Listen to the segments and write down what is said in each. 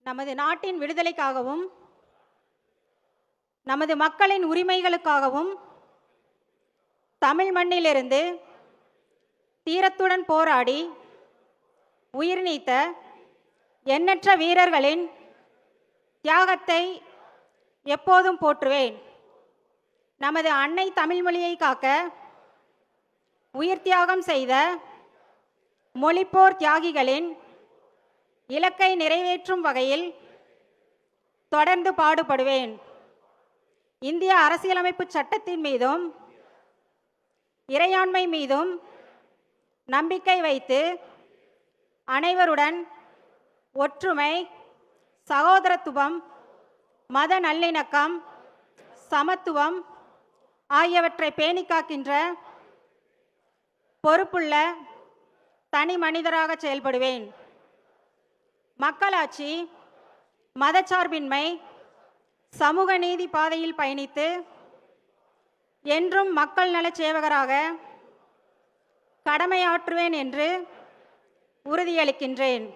நமது நாட்டின் விடுதலைக்காகவும் நமது மக்களின் உரிமைகளுக்காகவும் தமிழ் மண்ணிலிருந்து தீரத்துடன் போராடி உயிர் நீத்த எண்ணற்ற வீரர்களின் தியாகத்தை எப்போதும் போற்றுவேன். நமது அன்னை தமிழ் மொழியை காக்க உயிர் தியாகம் செய்த மொழிப்போர் தியாகிகளின் இலக்கை நிறைவேற்றும் வகையில் தொடர்ந்து பாடுபடுவேன். இந்திய அரசியலமைப்பு சட்டத்தின் மீதும் இறையாண்மை மீதும் நம்பிக்கை வைத்து அனைவருடன் ஒற்றுமை, சகோதரத்துவம், மத நல்லிணக்கம், சமத்துவம் ஆகியவற்றை பேணிக் காக்கின்ற பொறுப்புள்ள தனி மனிதராக செயல்படுவேன். மக்களாட்சி, மதச்சார்பின்மை, சமூக நீதி பாதையில் பயணித்து என்றும் மக்கள் நலச் சேவகராக கடமையாற்றுவேன் என்று உறுதியளிக்கின்றேன்.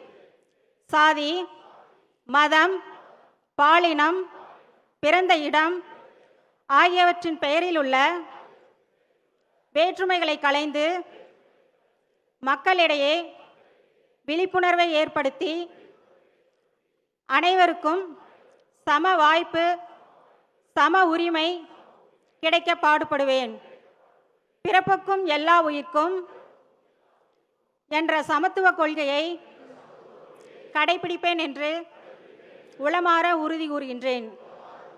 சாதி, மதம், பாலினம், பிறந்த இடம் ஆகியவற்றின் பெயரில் உள்ள வேற்றுமைகளை களைந்து மக்களிடையே விழிப்புணர்வை ஏற்படுத்தி அனைவருக்கும் சம வாய்ப்பு, சம உரிமை கிடைக்க பாடுபடுவேன். பிறப்புக்கும் எல்லா உயிர்க்கும் என்ற சமத்துவ கொள்கையை கடைபிடிப்பேன் என்று உளமாற உறுதி கூறுகின்றேன்.